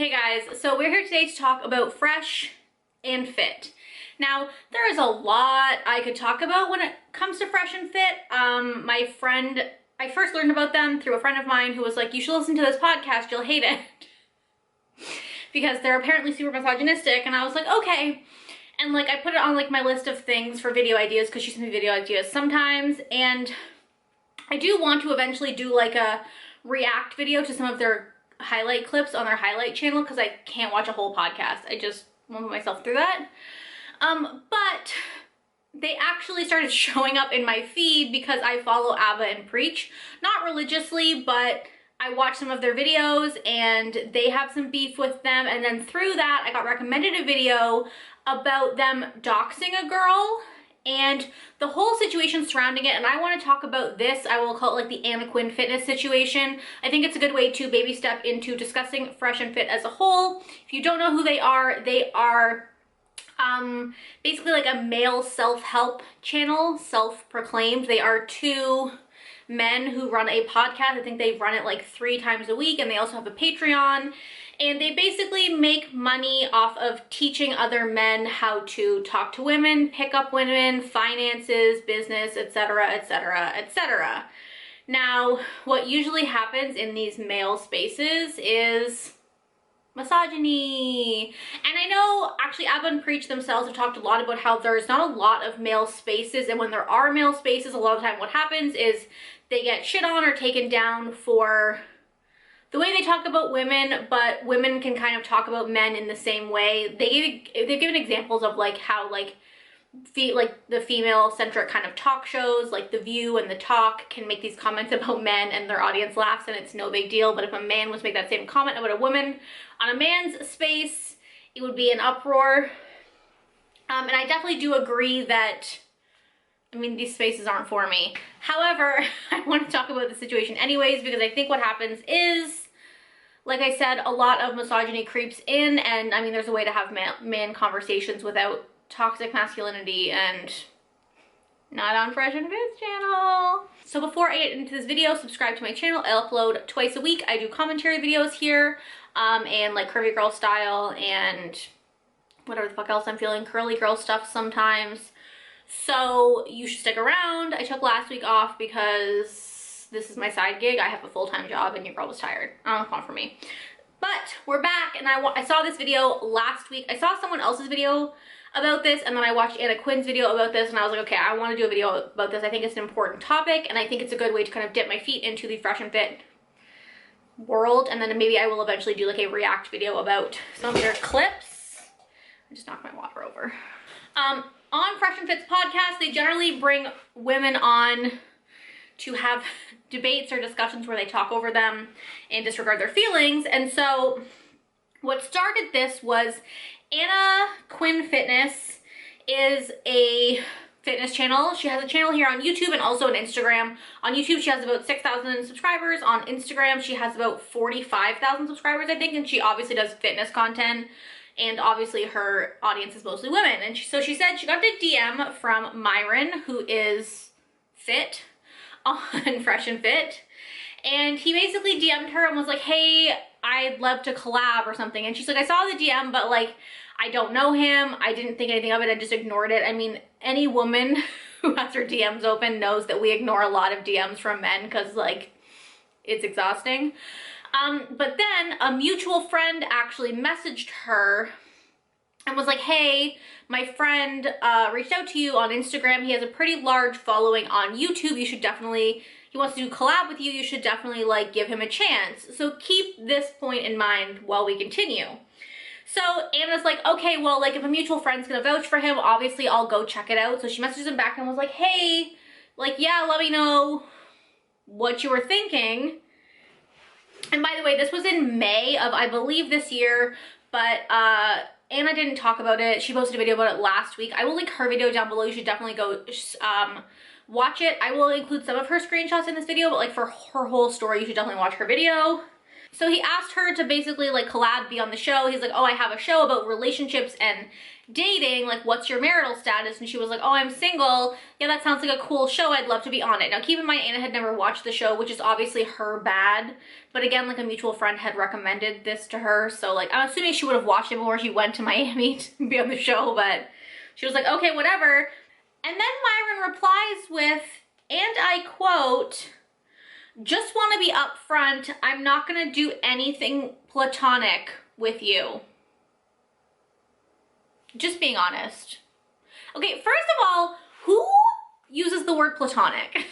Hey guys, so we're here today to talk about fresh and fit. Now, there is a lot I could talk about when it comes to fresh and fit. I first learned about them through a friend of mine who was like, you should listen to this podcast, you'll hate it. Because they're apparently super misogynistic, and I was like, okay. And like, I put it on like my list of things for video ideas because she sends me video ideas sometimes, and I do want to eventually do like a react video to some of their highlight clips on their highlight channel because I can't watch a whole podcast. I just won't put myself through that. But they actually started showing up in my feed because I follow Abba and Preach. Not religiously, but I watch some of their videos and they have some beef with them. And then through that, I got recommended a video about them doxing a girl and the whole situation surrounding it. And I want to talk about this. I will call it like the Anna Quinn Fitness situation. I think it's a good way to baby step into discussing fresh and fit as a whole. If you don't know who they are basically like a male self-help channel, self-proclaimed. They are two men who run a podcast. I think they run it like 3 times a week, and they also have a Patreon. And they basically make money off of teaching other men how to talk to women, pick up women, finances, business, etc., etc., etc. Now, what usually happens in these male spaces is misogyny. And I know actually Abba and Preach themselves have talked a lot about how there's not a lot of male spaces, and when there are male spaces, a lot of the time what happens is they get shit on or taken down for the way they talk about women, but women can kind of talk about men in the same way. They've given examples of like how like the female-centric kind of talk shows like The View and The Talk can make these comments about men and their audience laughs and it's no big deal. But if a man was to make that same comment about a woman on a man's space, it would be an uproar. And I definitely do agree that, I mean, these spaces aren't for me. However, I want to talk about the situation anyways, because I think what happens is, like I said, a lot of misogyny creeps in, and I mean, there's a way to have man conversations without toxic masculinity, and not on Fresh and Fit's channel. So before I get into this video, subscribe to my channel. I upload twice a week. I do commentary videos here, and like curvy girl style and whatever the fuck else I'm feeling, curly girl stuff sometimes. So you should stick around. I took last week off because this is my side gig. I have a full-time job and your girl was tired. I don't know if it's not for me. But we're back, and I saw this video last week. I saw someone else's video about this, and then I watched Anna Quinn's video about this, and I was like, okay, I want to do a video about this. I think it's an important topic, and I think it's a good way to kind of dip my feet into the fresh and fit world, and then maybe I will eventually do like a react video about some of their clips. I just knocked my water over. On Fresh and Fit's podcast, they generally bring women on to have debates or discussions where they talk over them and disregard their feelings. And so what started this was Anna Quinn Fitness is a fitness channel. She has a channel here on YouTube and also on Instagram. On YouTube, she has about 6,000 subscribers. On Instagram, she has about 45,000 subscribers, I think, and she obviously does fitness content. And obviously her audience is mostly women. And so she said she got a DM from Myron, who is fit on Fresh and Fit. And he basically DM'd her and was like, hey, I'd love to collab or something. And she's like, I saw the DM, but like, I don't know him. I didn't think anything of it. I just ignored it. I mean, any woman who has her DMs open knows that we ignore a lot of DMs from men because like, it's exhausting. But then a mutual friend actually messaged her and was like, hey, my friend reached out to you on Instagram. He has a pretty large following on YouTube. You should definitely, he wants to do a collab with you. You should definitely like give him a chance. So keep this point in mind while we continue. So Anna's like, okay, well, like if a mutual friend's gonna vouch for him, obviously I'll go check it out. So she messages him back and was like, hey, like, yeah, let me know what you were thinking. And by the way, this was in May of, I believe, this year, but Anna didn't talk about it. She posted a video about it last week. I will link her video down below. You should definitely go watch it. I will include some of her screenshots in this video, but like for her whole story, you should definitely watch her video. So he asked her to basically like collab, be on the show. He's like, oh, I have a show about relationships and dating, like what's your marital status? And she was like, oh, I'm single. Yeah, that sounds like a cool show. I'd love to be on it. Now keep in mind, Anna had never watched the show, which is obviously her bad, but again, like a mutual friend had recommended this to her, so like I'm assuming she would have watched it before she went to Miami to be on the show, but she was like, okay, whatever. And then Myron replies with, and I quote, just want to be upfront, I'm not gonna do anything platonic with you. Just being honest. Okay, first of all, who uses the word platonic?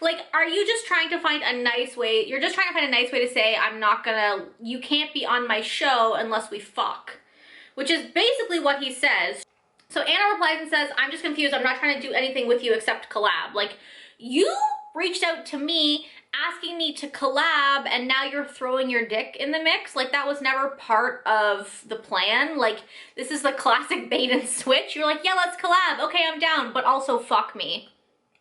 Like, are you just trying to find a nice way, you're just trying to find a nice way to say, you can't be on my show unless we fuck. Which is basically what he says. So Anna replies and says, I'm just confused, I'm not trying to do anything with you except collab. Like, you reached out to me asking me to collab and now you're throwing your dick in the mix. Like, that was never part of the plan. Like, this is the classic bait and switch. You're like, yeah, let's collab. Okay, I'm down, but also fuck me.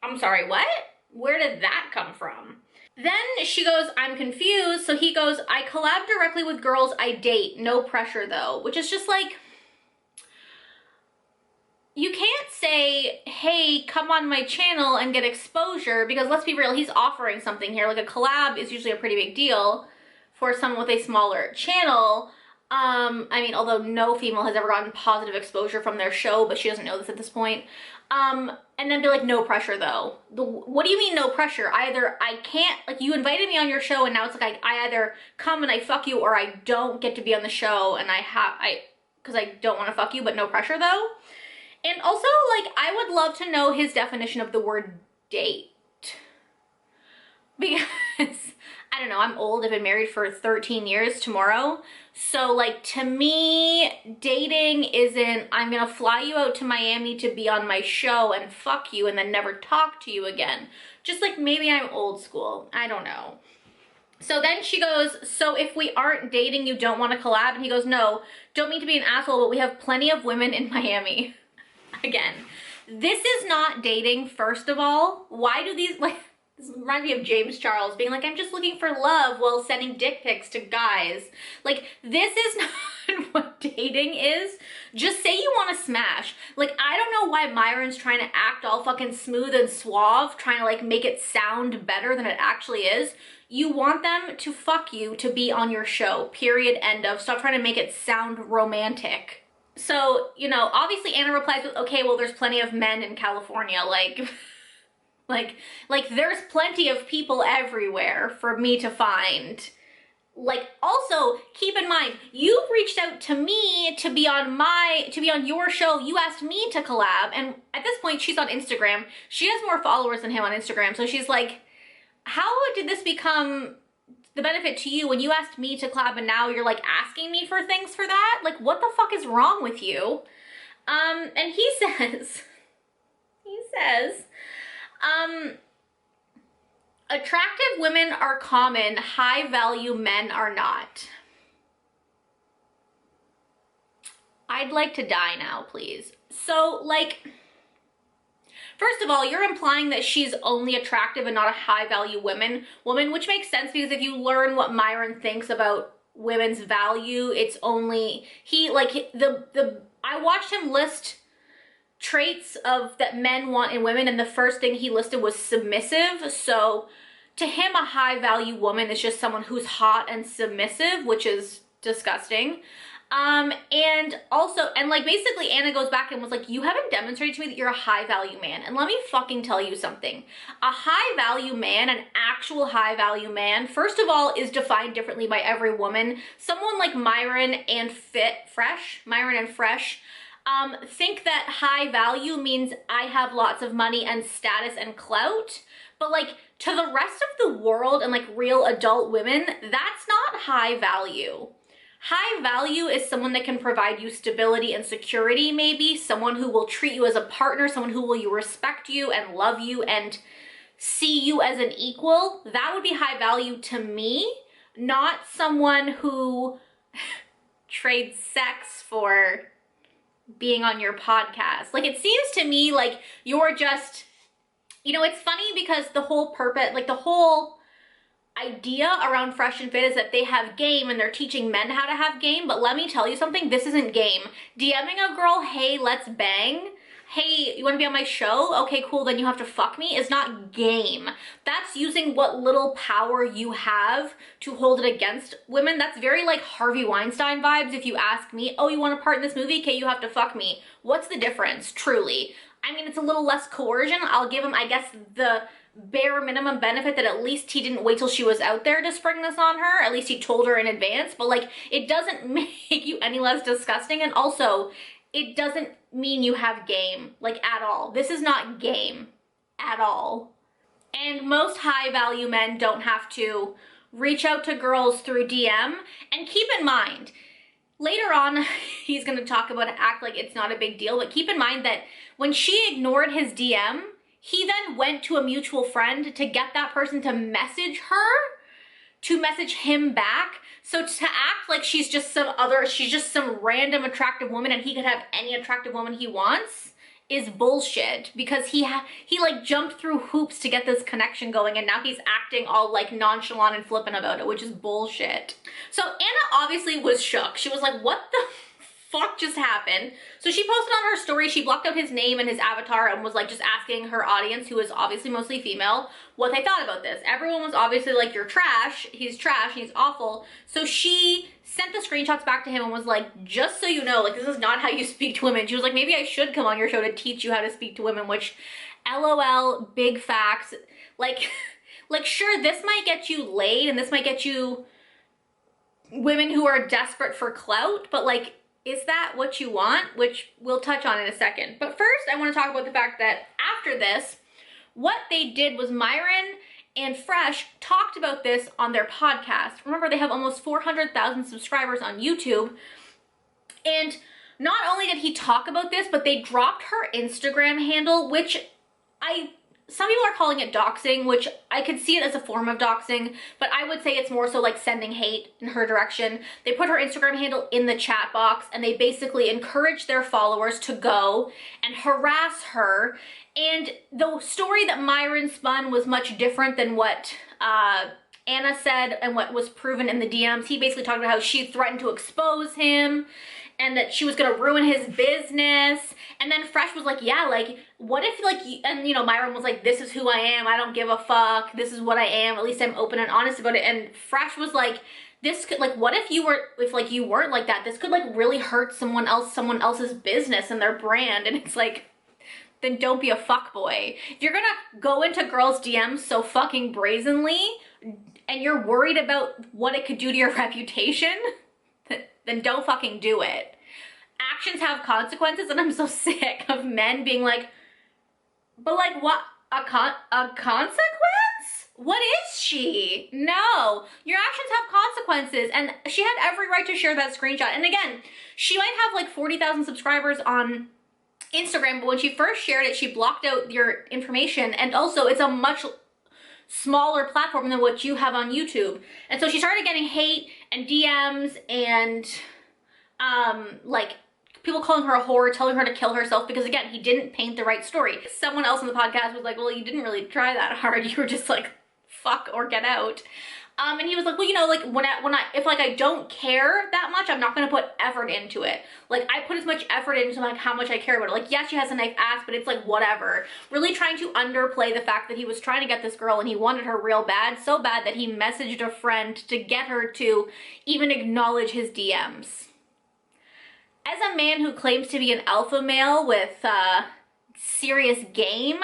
I'm sorry, what? Where did that come from? Then she goes, I'm confused. So he goes, I collab directly with girls I date. No pressure though, which is just like, you can't say, hey, come on my channel and get exposure, because let's be real, he's offering something here. Like, a collab is usually a pretty big deal for someone with a smaller channel. I mean, although no female has ever gotten positive exposure from their show, but she doesn't know this at this point. And then be like, no pressure though. What do you mean no pressure? Either I can't, like, you invited me on your show and now it's like I either come and I fuck you, or I don't get to be on the show and because I don't want to fuck you, but no pressure though. And also, like, I would love to know his definition of the word date. Because, I don't know, I'm old. I've been married for 13 years tomorrow. So, like, to me, dating isn't, I'm gonna fly you out to Miami to be on my show and fuck you and then never talk to you again. Just like, maybe I'm old school. I don't know. So then she goes, so if we aren't dating, you don't want to collab? And he goes, no, don't mean to be an asshole, but we have plenty of women in Miami. Again, this is not dating, first of all. Why do these, like, this reminds me of James Charles being like, I'm just looking for love while sending dick pics to guys. Like, this is not what dating is. Just say you want to smash. Like, I don't know why Myron's trying to act all fucking smooth and suave, trying to, like, make it sound better than it actually is. You want them to fuck you to be on your show, period, end of. Stop trying to make it sound romantic. So, you know, obviously Anna replies with, okay, well, there's plenty of men in California, like there's plenty of people everywhere for me to find. Like, also, keep in mind, you reached out to me to be on your show. You asked me to collab, and at this point, she's on Instagram. She has more followers than him on Instagram, so she's like, how did this become the benefit to you when you asked me to collab and now you're like asking me for things for that? Like, what the fuck is wrong with you? And he says, attractive women are common, high value men are not. I'd like to die now, please. So, like, first of all, you're implying that she's only attractive and not a high-value woman, which makes sense because if you learn what Myron thinks about women's value, it's only, I watched him list traits that men want in women, and the first thing he listed was submissive. So to him, a high-value woman is just someone who's hot and submissive, which is disgusting. And also, and like basically Anna goes back and was like, you haven't demonstrated to me that you're a high value man. And let me fucking tell you something. A high value man, an actual high value man, first of all, is defined differently by every woman. Someone like Myron and Fresh think that high value means I have lots of money and status and clout. But like to the rest of the world and like real adult women, that's not high value. High value is someone that can provide you stability and security, maybe. Someone who will treat you as a partner, someone who will respect you and love you and see you as an equal. That would be high value to me, not someone who trades sex for being on your podcast. Like, it seems to me like you're just, you know, it's funny because the whole purpose, like the whole idea around Fresh and Fit is that they have game and they're teaching men how to have game, but let me tell you something, this isn't game. DMing a girl, hey, let's bang, hey, you want to be on my show? Okay, cool, then you have to fuck me, is not game. That's using what little power you have to hold it against women. That's very like Harvey Weinstein vibes if you ask me. Oh, you want a part in this movie? Okay, you have to fuck me. What's the difference, truly? I mean, it's a little less coercion. I'll give him, I guess, the bare minimum benefit that at least he didn't wait till she was out there to spring this on her. At least he told her in advance, but like, it doesn't make you any less disgusting. And also, it doesn't mean you have game, like, at all. This is not game at all. And most high value men don't have to reach out to girls through DM. And keep in mind, later on, he's gonna talk about it, act like it's not a big deal, but keep in mind that when she ignored his DM, he then went to a mutual friend to get that person to message her, to message him back. So to act like she's just some random attractive woman and he could have any attractive woman he wants is bullshit, because he like jumped through hoops to get this connection going, and now he's acting all like nonchalant and flippant about it, which is bullshit. So Anna obviously was shook. She was like, what the fuck just happened? So she posted on her story, she blocked out his name and his avatar and was like just asking her audience, who is obviously mostly female, what they thought about this. Everyone was obviously like, you're trash, he's awful. So she sent the screenshots back to him and was like, just so you know, like, this is not how you speak to women. She was like, maybe I should come on your show to teach you how to speak to women, which, LOL, big facts. Like, sure, this might get you laid and this might get you women who are desperate for clout, but like, is that what you want? Which we'll touch on in a second. But first, I want to talk about the fact that after this, what they did was Myron and Fresh talked about this on their podcast. Remember, they have almost 400,000 subscribers on YouTube. And not only did he talk about this, but they dropped her Instagram handle, which some people are calling it doxing, which I could see it as a form of doxing, but I would say it's more so like sending hate in her direction. They put her Instagram handle in the chat box and they basically encouraged their followers to go and harass her. And the story that Myron spun was much different than what Anna said and what was proven in the DMs. He basically talked about how she threatened to expose him and that she was gonna ruin his business. And then Fresh was like, yeah, like, what if, like, and you know, Myron was like, this is who I am, I don't give a fuck, this is what I am, at least I'm open and honest about it. And Fresh was like, this could, like, what if you weren't like that? This could, like, really hurt someone else's business and their brand. And it's like, then don't be a fuckboy. If you're gonna go into girls' DMs so fucking brazenly and you're worried about what it could do to your reputation, then don't fucking do it. Actions have consequences, and I'm so sick of men being like, but like, what, a consequence? What is she? No, your actions have consequences, and she had every right to share that screenshot. And again, she might have like 40,000 subscribers on Instagram, but when she first shared it, she blocked out your information, and also it's a much smaller platform than what you have on YouTube. And so she started getting hate and DMs and like people calling her a whore, telling her to kill herself because, again, he didn't paint the right story. Someone else on the podcast was like, well, you didn't really try that hard. You were just like, fuck or get out. And he was like, well, you know, like if like I don't care that much, I'm not gonna put effort into it. Like, I put as much effort into like how much I care about it. Like, yeah, she has a nice ass, but it's like whatever. Really trying to underplay the fact that he was trying to get this girl and he wanted her real bad, so bad that he messaged a friend to get her to even acknowledge his DMs. As a man who claims to be an alpha male with serious game,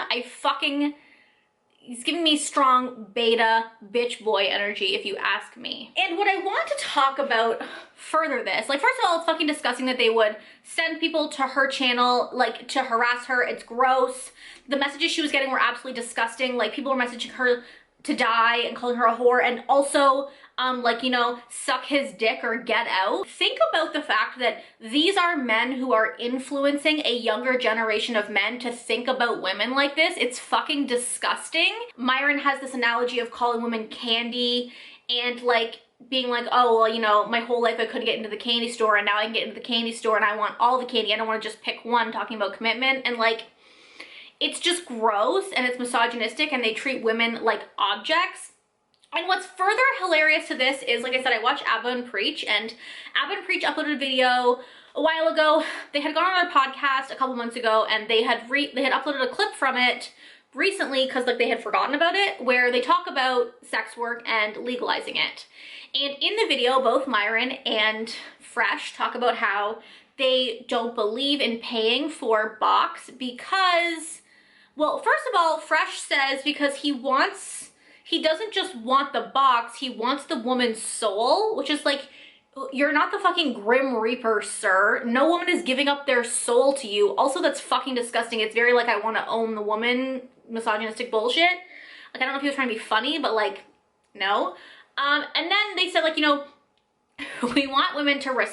he's giving me strong beta bitch boy energy, if you ask me. And what I want to talk about further this, like, first of all, it's fucking disgusting that they would send people to her channel, like, to harass her. It's gross. The messages she was getting were absolutely disgusting. Like, people were messaging her to die and calling her a whore, and also like, you know, suck his dick or get out. Think about the fact that these are men who are influencing a younger generation of men to think about women like this. It's fucking disgusting. Myron has this analogy of calling women candy and like being like, oh, well, you know, my whole life I couldn't get into the candy store and now I can get into the candy store and I want all the candy. I don't want to just pick one, talking about commitment. And like, it's just gross and it's misogynistic and they treat women like objects. And what's further hilarious to this is, like I said, I watch Abba and Preach, and Abba and Preach uploaded a video a while ago. They had gone on their podcast a couple months ago, and they had uploaded a clip from it recently because like they had forgotten about it, where they talk about sex work and legalizing it. And in the video, both Myron and Fresh talk about how they don't believe in paying for box because, well, first of all, Fresh says because he doesn't just want the box, he wants the woman's soul, which is like, you're not the fucking Grim Reaper, sir. No woman is giving up their soul to you. Also, that's fucking disgusting. It's very like, I want to own the woman, misogynistic bullshit. Like, I don't know if he was trying to be funny, but like, no. And then they said like, you know, we want women to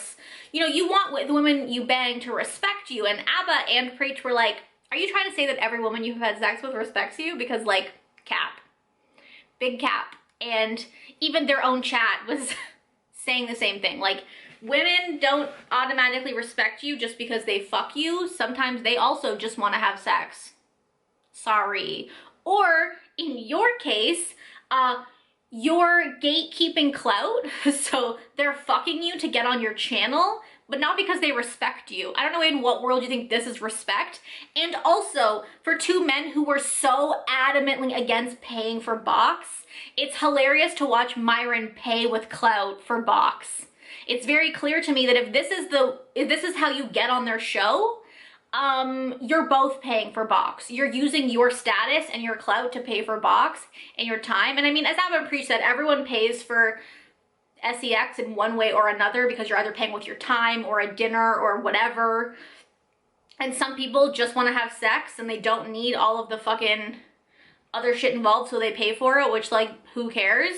you want the women you bang to respect you. And Abba and Preach were like, are you trying to say that every woman you've had sex with respects you? Because like, cap. Big cap. And even their own chat was saying the same thing. Like, women don't automatically respect you just because they fuck you. Sometimes they also just want to have sex. Sorry. Or in your case, you're gatekeeping clout, so they're fucking you to get on your channel, but not because they respect you. I don't know in what world you think this is respect. And also, for two men who were so adamantly against paying for box, it's hilarious to watch Myron pay with clout for box. It's very clear to me that if this is how you get on their show, you're both paying for box. You're using your status and your clout to pay for box and your time. And I mean, as Abba Preach said, everyone pays for sex in one way or another because you're either paying with your time or a dinner or whatever. And some people just want to have sex and they don't need all of the fucking other shit involved, so they pay for it, which like, who cares?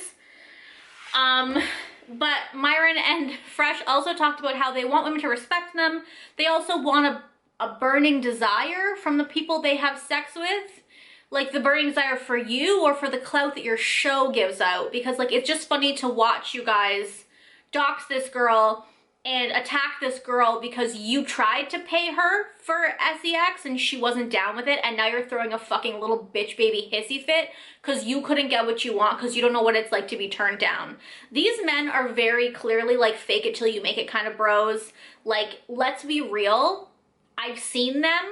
But Myron and Fresh also talked about how they want women to respect them. They also want a burning desire from the people they have sex with, like the burning desire for you or for the clout that your show gives out. Because like, it's just funny to watch you guys dox this girl and attack this girl because you tried to pay her for sex and she wasn't down with it, and now you're throwing a fucking little bitch baby hissy fit because you couldn't get what you want because you don't know what it's like to be turned down. These men are very clearly like fake it till you make it kind of bros. Like, let's be real. I've seen them.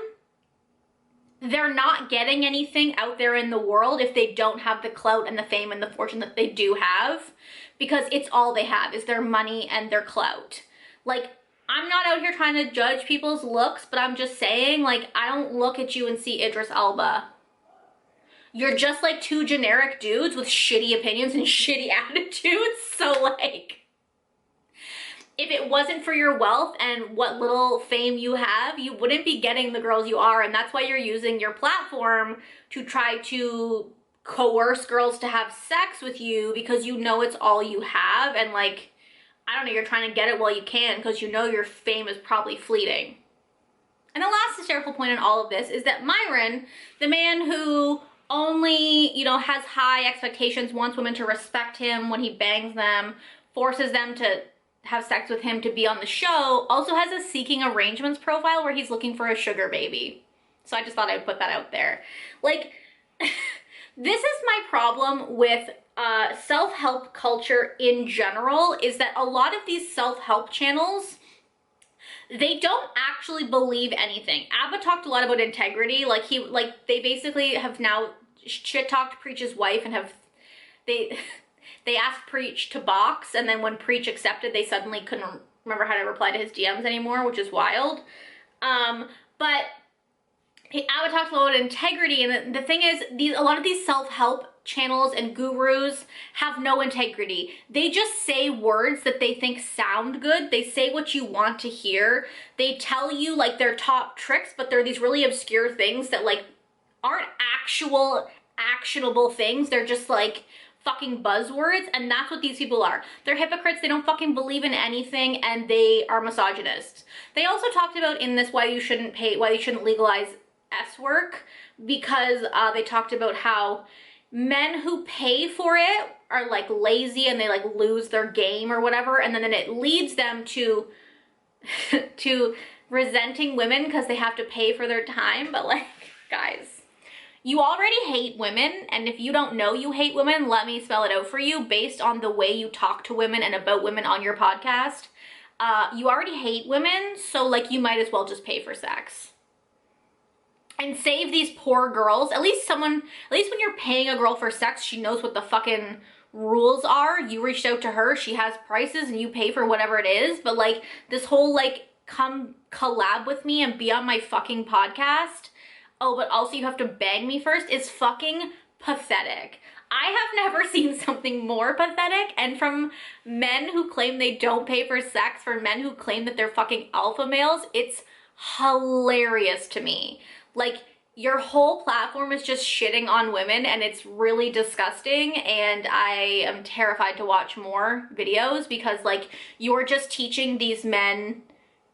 They're not getting anything out there in the world if they don't have the clout and the fame and the fortune that they do have, because it's all they have is their money and their clout. Like, I'm not out here trying to judge people's looks, but I'm just saying, like, I don't look at you and see Idris Elba. You're just like two generic dudes with shitty opinions and shitty attitudes. So like, if it wasn't for your wealth and what little fame you have, you wouldn't be getting the girls you are. And that's why you're using your platform to try to coerce girls to have sex with you, because you know it's all you have. And like, I don't know, you're trying to get it while you can because you know your fame is probably fleeting. And the last hysterical point in all of this is that Myron, the man who only, you know, has high expectations, wants women to respect him when he bangs them, forces them to have sex with him to be on the show, also has a seeking arrangements profile where he's looking for a sugar baby. So I just thought I'd put that out there. Like, this is my problem with self-help culture in general, is that a lot of these self-help channels, they don't actually believe anything. Abba talked a lot about integrity. Like, they basically have now shit-talked Preach's wife and they asked Preach to box, and then when Preach accepted, they suddenly couldn't remember how to reply to his DMs anymore, which is wild. But Abba talks about integrity, and the thing is, a lot of these self-help channels and gurus have no integrity. They just say words that they think sound good. They say what you want to hear. They tell you like their top tricks, but they're these really obscure things that like aren't actual actionable things. They're just like fucking buzzwords, and that's what these people are. They're hypocrites. They don't fucking believe in anything, and they are misogynists. They also talked about in this why you shouldn't legalize S work, because they talked about how men who pay for it are like lazy and they like lose their game or whatever, and then it leads them to to resenting women because they have to pay for their time. But like, guys, you already hate women, and if you don't know you hate women, let me spell it out for you based on the way you talk to women and about women on your podcast. You already hate women, so like you might as well just pay for sex. And save these poor girls. At least when you're paying a girl for sex, she knows what the fucking rules are. You reached out to her, she has prices, and you pay for whatever it is. But like this whole like, come collab with me and be on my fucking podcast. Oh, but also you have to bang me first is fucking pathetic. I have never seen something more pathetic, and from men who claim they don't pay for sex, for men who claim that they're fucking alpha males, it's hilarious to me. Like, your whole platform is just shitting on women, and it's really disgusting, and I am terrified to watch more videos because like you're just teaching these men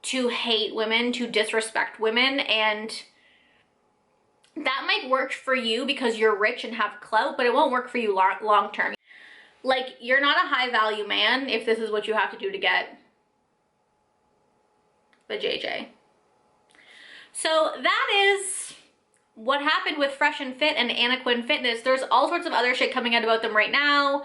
to hate women, to disrespect women, and that might work for you because you're rich and have clout, but it won't work for you long term. Like, you're not a high value man if this is what you have to do to get the JJ. So that is what happened with Fresh and Fit and Anna Quinn Fitness. There's all sorts of other shit coming out about them right now.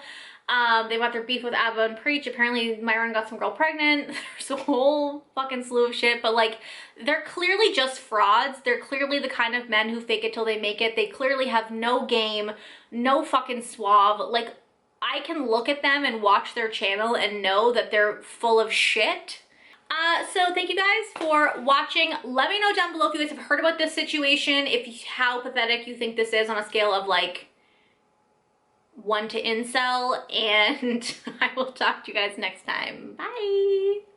They've got their beef with Abba and Preach. Apparently Myron got some girl pregnant. There's a whole fucking slew of shit, but like, they're clearly just frauds. They're clearly the kind of men who fake it till they make it. They clearly have no game, no fucking suave. Like, I can look at them and watch their channel and know that they're full of shit. So thank you guys for watching. Let me know down below if you guys have heard about this situation, how pathetic you think this is on a scale of like 1 to incel, and I will talk to you guys next time. Bye!